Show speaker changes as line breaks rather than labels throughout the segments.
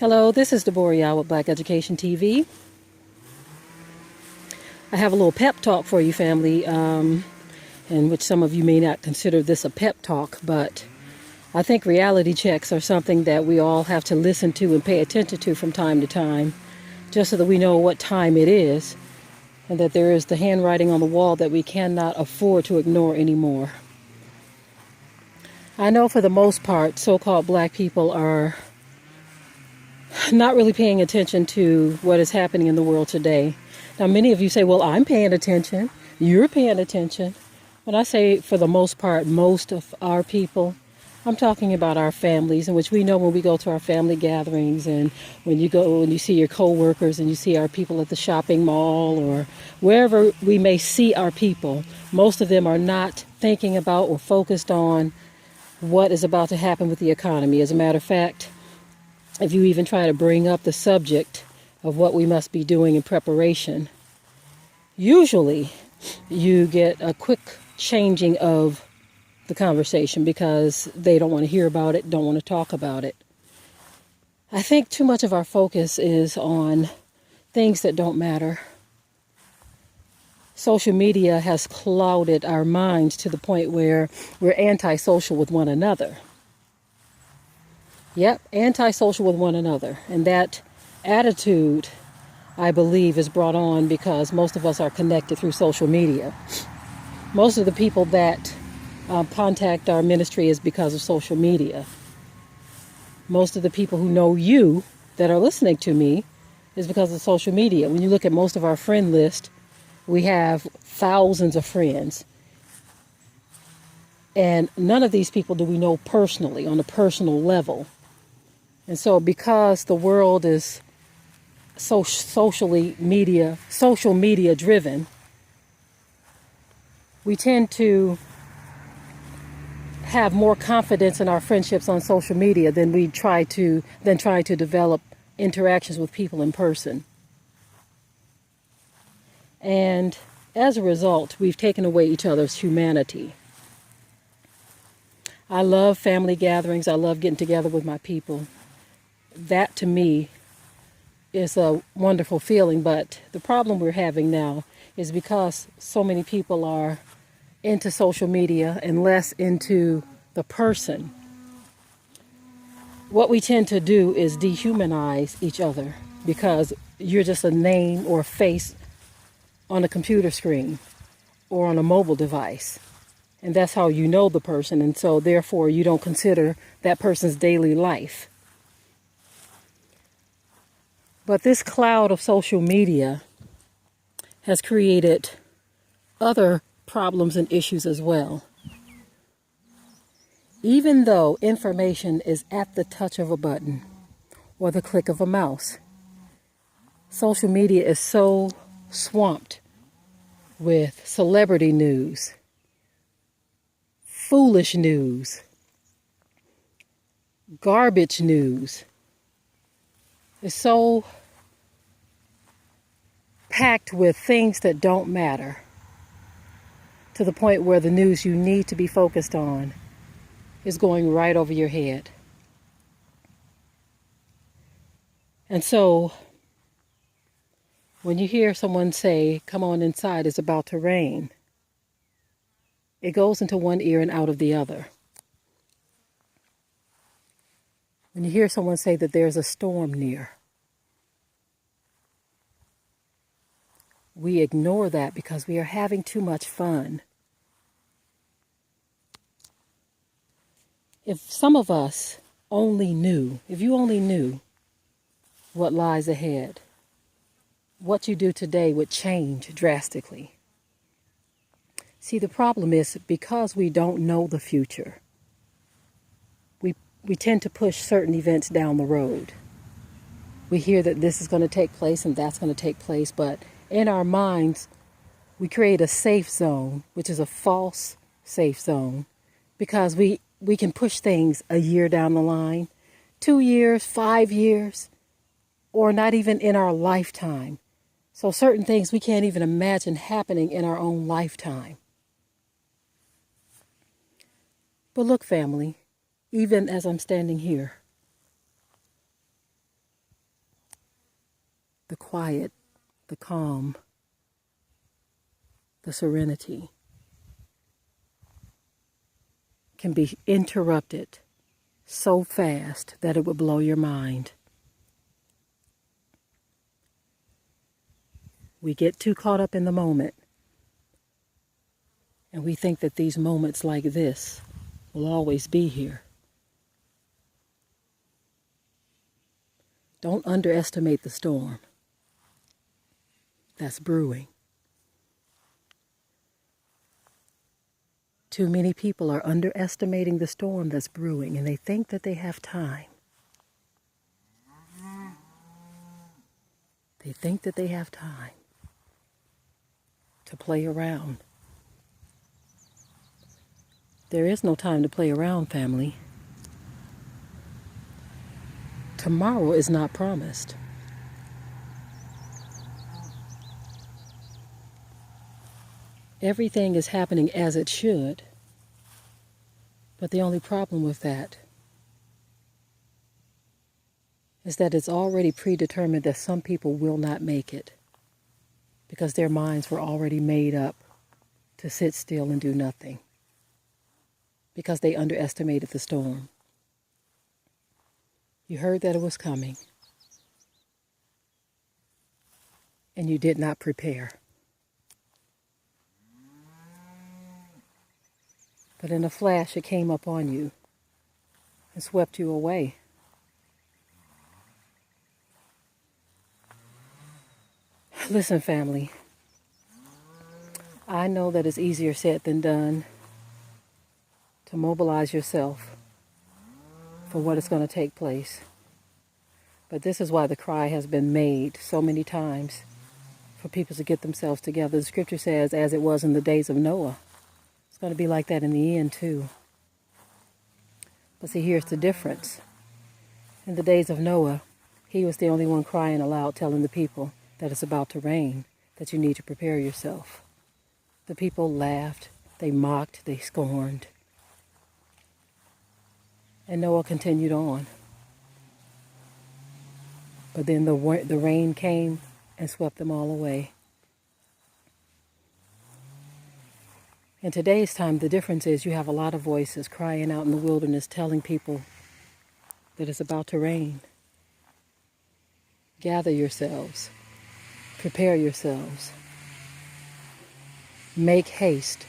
Hello, this is Deborah Yao with Black Education TV. I have a little pep talk for you, family, in which some of you may not consider this a pep talk, but I think reality checks are something that we all have to listen to and pay attention to from time to time, just so that we know what time it is, and that there is the handwriting on the wall that we cannot afford to ignore anymore. I know for the most part, so-called black people are not really paying attention to what is happening in the world today. Now, many of you say, well, I'm paying attention. You're paying attention. When I say for the most part, most of our people, I'm talking about our families, in which we know when we go to our family gatherings and when you go and you see your coworkers and you see our people at the shopping mall or wherever we may see our people, most of them are not thinking about or focused on what is about to happen with the economy. As a matter of fact, if you even try to bring up the subject of what we must be doing in preparation, usually you get a quick changing of the conversation because they don't want to hear about it, don't want to talk about it. I think too much of our focus is on things that don't matter. Social media has clouded our minds to the point where we're antisocial with one another. Yep, antisocial with one another. And that attitude, I believe, is brought on because most of us are connected through social media. Most of the people that contact our ministry is because of social media. Most of the people who know you that are listening to me is because of social media. When you look at most of our friend list, we have thousands of friends. And none of these people do we know personally, on a personal level. And so because the world is so social media driven, we tend to have more confidence in our friendships on social media than we try to develop interactions with people in person. And as a result, we've taken away each other's humanity. I love family gatherings. I love getting together with my people. That to me is a wonderful feeling, but the problem we're having now is because so many people are into social media and less into the person. What we tend to do is dehumanize each other because you're just a name or a face on a computer screen or on a mobile device. And that's how you know the person, and so therefore you don't consider that person's daily life. But this cloud of social media has created other problems and issues as well. Even though information is at the touch of a button or the click of a mouse, social media is so swamped with celebrity news, foolish news, garbage news. It's so packed with things that don't matter, to the point where the news you need to be focused on is going right over your head. And so when you hear someone say, "Come on inside, it's about to rain," it goes into one ear and out of the other. When you hear someone say that there's a storm near, we ignore that because we are having too much fun. If some of us only knew, if you only knew what lies ahead, what you do today would change drastically. See, the problem is because we don't know the future, we tend to push certain events down the road. We hear that this is going to take place and that's going to take place, but in our minds, we create a safe zone, which is a false safe zone, because we can push things a year down the line, 2 years, 5 years, or not even in our lifetime. So certain things we can't even imagine happening in our own lifetime. But look, family, even as I'm standing here, the quiet, the calm, the serenity can be interrupted so fast that it would blow your mind. We get too caught up in the moment, and we think that these moments like this will always be here. Don't underestimate the storm that's brewing. Too many people are underestimating the storm that's brewing, and they think that they have time. They think that they have time to play around. There is no time to play around, family. Tomorrow is not promised. Everything is happening as it should, but the only problem with that is that it's already predetermined that some people will not make it because their minds were already made up to sit still and do nothing because they underestimated the storm. You heard that it was coming, and you did not prepare. But in a flash, it came up on you and swept you away. Listen, family, I know that it's easier said than done to mobilize yourself for what is going to take place. But this is why the cry has been made so many times for people to get themselves together. The scripture says, as it was in the days of Noah, it's going to be like that in the end too. But see, here's the difference. In the days of Noah, he was the only one crying aloud, telling the people that it's about to rain, that you need to prepare yourself. The people laughed, they mocked, they scorned. And Noah continued on. But then the rain came and swept them all away. In today's time, the difference is you have a lot of voices crying out in the wilderness, telling people that it's about to rain. Gather yourselves. Prepare yourselves. Make haste.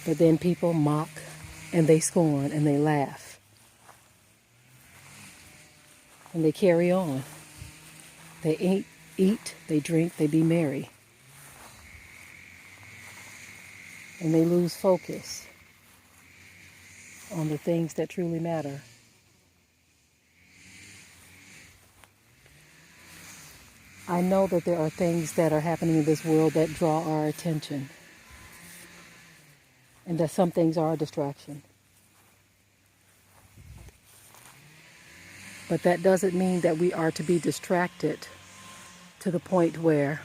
But then people mock and they scorn and they laugh. And they carry on. They eat, they drink, they be merry. And they lose focus on the things that truly matter. I know that there are things that are happening in this world that draw our attention, and that some things are a distraction. But that doesn't mean that we are to be distracted to the point where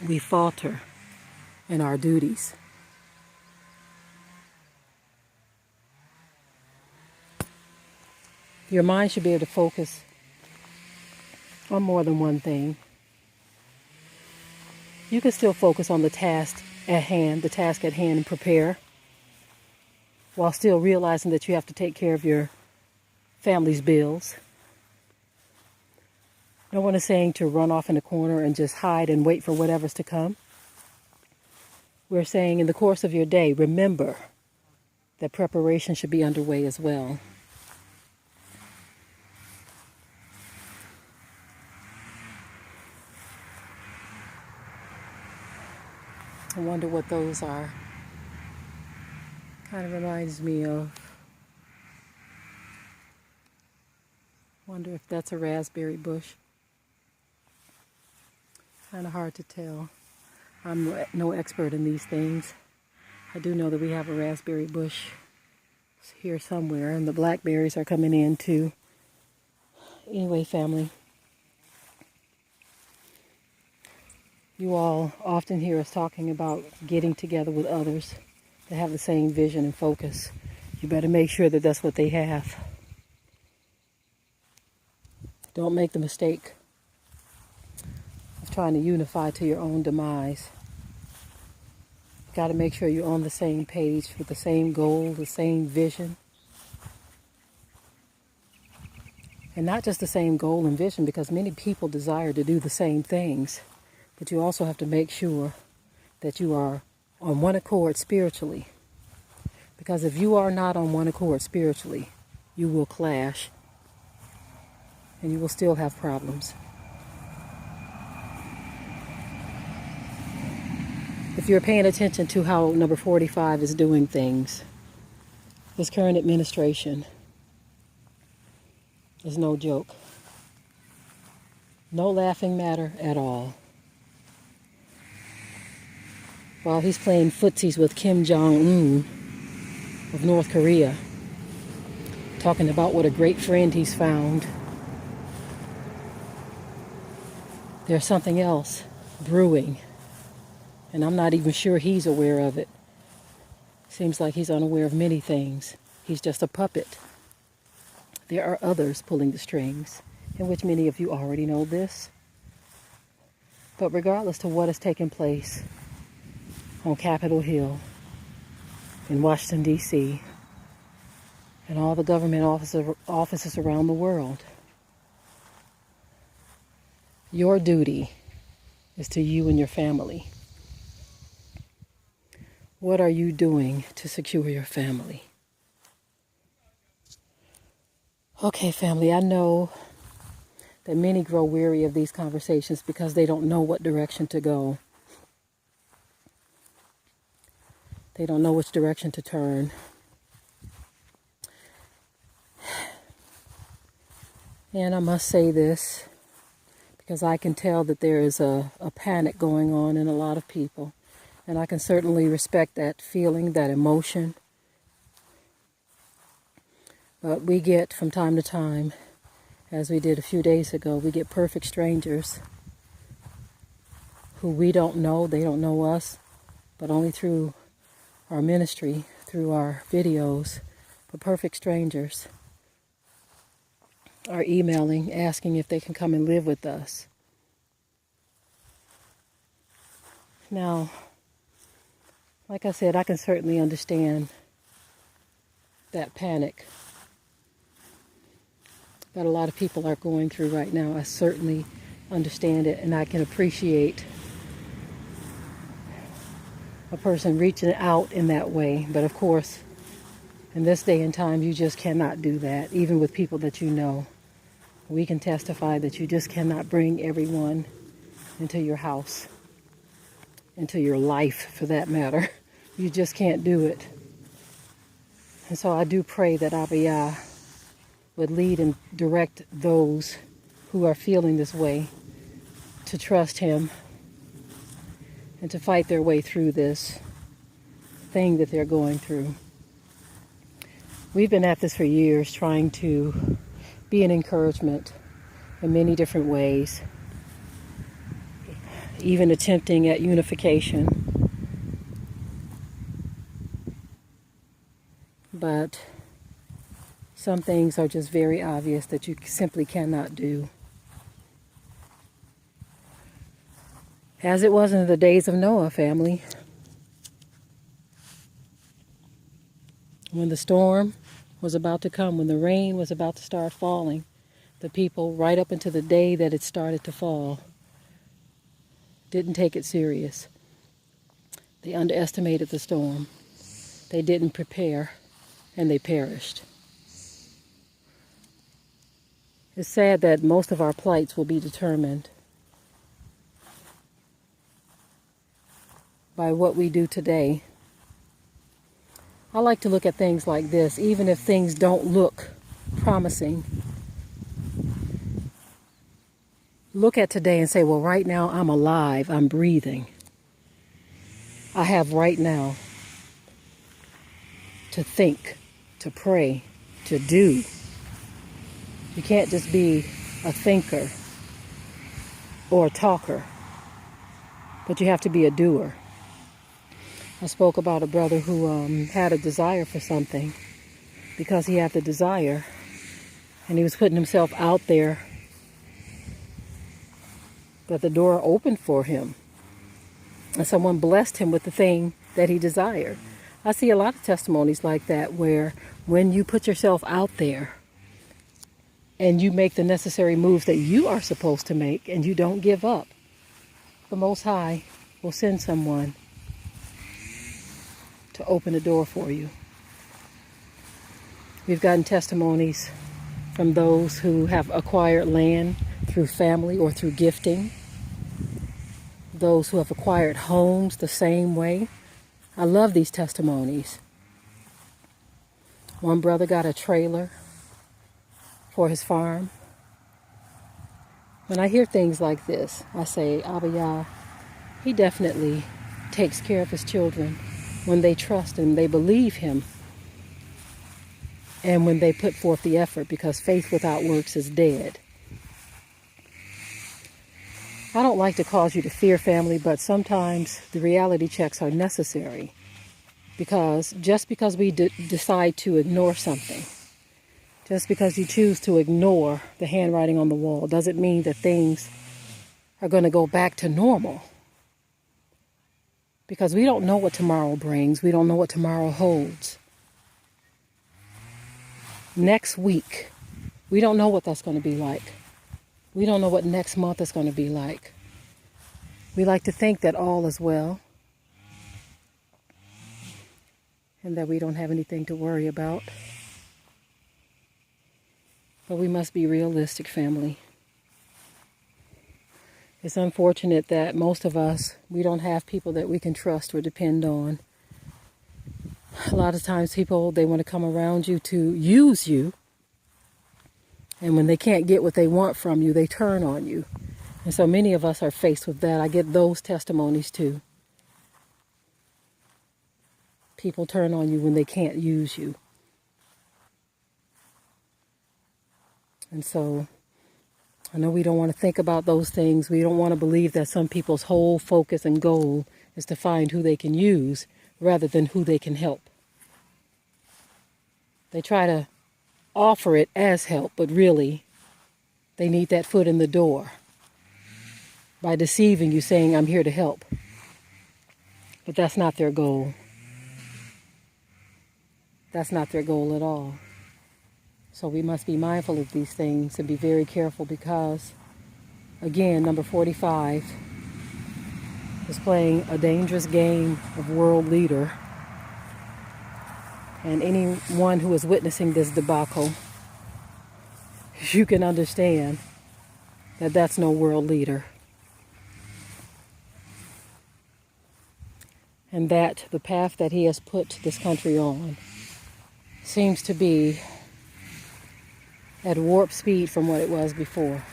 we falter in our duties. Your mind should be able to focus on more than one thing. You can still focus on the task at hand, and prepare, while still realizing that you have to take care of your family's bills. No one is saying to run off in a corner and just hide and wait for whatever's to come. We're saying in the course of your day, remember that preparation should be underway as well. I wonder what those are. Kind of reminds me of, wonder if that's a raspberry bush. Kind of hard to tell. I'm no expert in these things. I do know that we have a raspberry bush here somewhere, and the blackberries are coming in too. Anyway, family, you all often hear us talking about getting together with others that have the same vision and focus. You better make sure that that's what they have. Don't make the mistake of trying to unify to your own demise. You got to make sure you're on the same page with the same goal, the same vision. And not just the same goal and vision, because many people desire to do the same things. But you also have to make sure that you are on one accord spiritually. Because if you are not on one accord spiritually, you will clash. And you will still have problems. If you're paying attention to how number 45 is doing things, this current administration is no joke. No laughing matter at all. While he's playing footsies with Kim Jong-un of North Korea, talking about what a great friend he's found, there's something else brewing, and I'm not even sure he's aware of it. Seems like he's unaware of many things. He's just a puppet. There are others pulling the strings, in which many of you already know this. But regardless to what has taken place on Capitol Hill, in Washington, D.C., and all the government offices around the world, your duty is to you and your family. What are you doing to secure your family? Okay, family, I know that many grow weary of these conversations because they don't know what direction to go. They don't know which direction to turn. And I must say this because I can tell that there is a panic going on in a lot of people. And I can certainly respect that feeling, that emotion. But we get, from time to time, as we did a few days ago, we get perfect strangers who we don't know, they don't know us, but only through our ministry, through our videos, but perfect strangers are emailing, asking if they can come and live with us. Now, like I said, I can certainly understand that panic that a lot of people are going through right now. I certainly understand it, and I can appreciate a person reaching out in that way. But of course, in this day and time, you just cannot do that, even with people that you know. We can testify that you just cannot bring everyone into your house, into your life for that matter. You just can't do it. And so I do pray that Abba Yah would lead and direct those who are feeling this way to trust him and to fight their way through this thing that they're going through. We've been at this for years, trying to be an encouragement in many different ways, even attempting at unification. But some things are just very obvious that you simply cannot do. As it was in the days of Noah, family. When the storm was about to come, when the rain was about to start falling, the people, right up until the day that it started to fall, didn't take it serious. They underestimated the storm. They didn't prepare, and they perished. It's sad that most of our plights will be determined by what we do today. I like to look at things like this, even if things don't look promising. Look at today and say, well, right now I'm alive, I'm breathing. I have right now to think, to pray, to do. You can't just be a thinker or a talker, but you have to be a doer. I spoke about a brother who had a desire for something because he had the desire, and he was putting himself out there that the door opened for him and someone blessed him with the thing that he desired. I see a lot of testimonies like that where when you put yourself out there and you make the necessary moves that you are supposed to make and you don't give up, the Most High will send someone to open the door for you. We've gotten testimonies from those who have acquired land through family or through gifting. Those who have acquired homes the same way. I love these testimonies. One brother got a trailer for his farm. When I hear things like this, I say, Abba Yah, he definitely takes care of his children when they trust him, they believe him, and when they put forth the effort, because faith without works is dead. I don't like to cause you to fear, family, but sometimes the reality checks are necessary, because just because we decide to ignore something, just because you choose to ignore the handwriting on the wall, doesn't mean that things are going to go back to normal. Because we don't know what tomorrow brings. We don't know what tomorrow holds. Next week, we don't know what that's going to be like. We don't know what next month is going to be like. We like to think that all is well and that we don't have anything to worry about. But we must be realistic, family. It's unfortunate that most of us, we don't have people that we can trust or depend on. A lot of times people, they want to come around you to use you. And when they can't get what they want from you, they turn on you. And so many of us are faced with that. I get those testimonies too. People turn on you when they can't use you. And so I know we don't want to think about those things. We don't want to believe that some people's whole focus and goal is to find who they can use rather than who they can help. They try to offer it as help, but really they need that foot in the door by deceiving you, saying, I'm here to help. But that's not their goal. That's not their goal at all. So we must be mindful of these things and be very careful, because, again, number 45 is playing a dangerous game of world leader. And anyone who is witnessing this debacle, you can understand that that's no world leader. And that the path that he has put this country on seems to be at warp speed from what it was before.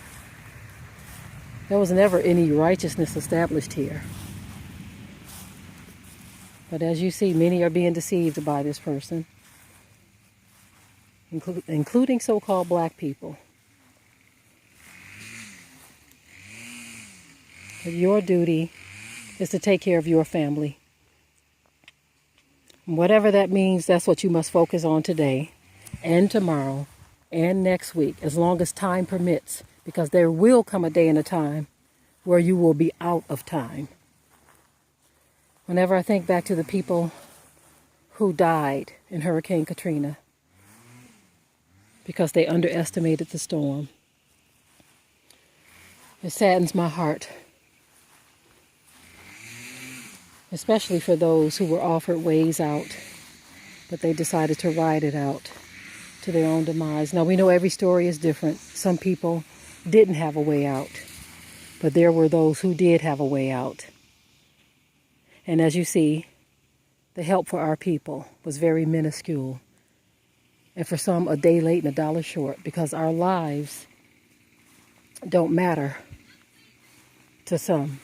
There was never any righteousness established here. But as you see, many are being deceived by this person, including so-called black people. But your duty is to take care of your family. Whatever that means, that's what you must focus on today and tomorrow and next week, as long as time permits, because there will come a day and a time where you will be out of time. Whenever I think back to the people who died in Hurricane Katrina because they underestimated the storm, it saddens my heart, especially for those who were offered ways out, but they decided to ride it out to their own demise. Now, we know every story is different. Some people didn't have a way out, but there were those who did have a way out. And as you see, the help for our people was very minuscule. And for some, a day late and a dollar short, because our lives don't matter to some.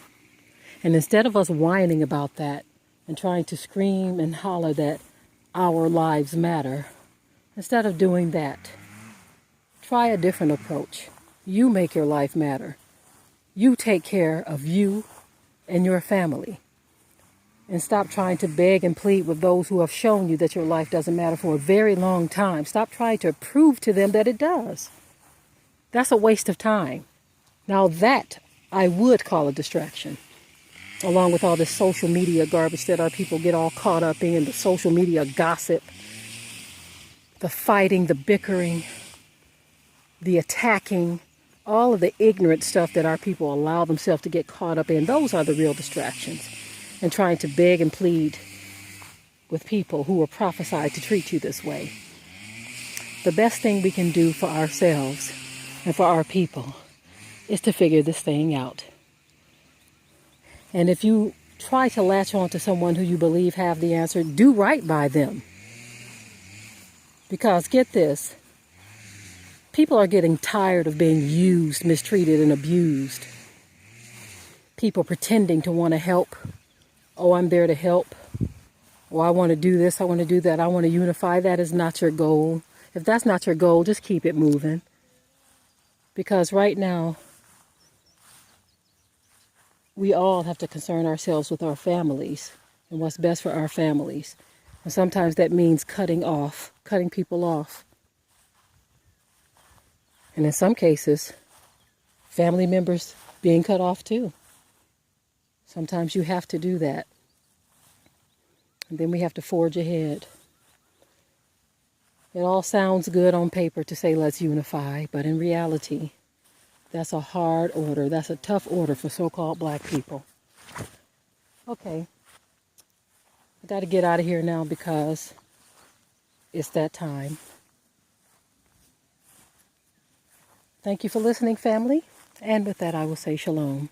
And instead of us whining about that and trying to scream and holler that our lives matter, instead of doing that, try a different approach. You make your life matter. You take care of you and your family. And stop trying to beg and plead with those who have shown you that your life doesn't matter for a very long time. Stop trying to prove to them that it does. That's a waste of time. Now that I would call a distraction, along with all this social media garbage that our people get all caught up in, the social media gossip, the fighting, the bickering, the attacking, all of the ignorant stuff that our people allow themselves to get caught up in. Those are the real distractions. And trying to beg and plead with people who were prophesied to treat you this way. The best thing we can do for ourselves and for our people is to figure this thing out. And if you try to latch on to someone who you believe have the answer, do right by them. Because get this, people are getting tired of being used, mistreated, and abused. People pretending to want to help. Oh, I'm there to help. Oh, I want to do this, I want to do that, I want to unify. That is not your goal. If that's not your goal, just keep it moving. Because right now, we all have to concern ourselves with our families and what's best for our families. And sometimes that means cutting people off. And in some cases, family members being cut off too. Sometimes you have to do that. And then we have to forge ahead. It all sounds good on paper to say let's unify, but in reality, that's a hard order. That's a tough order for so-called black people. Okay. I got to get out of here now because it's that time. Thank you for listening, family. And with that, I will say shalom.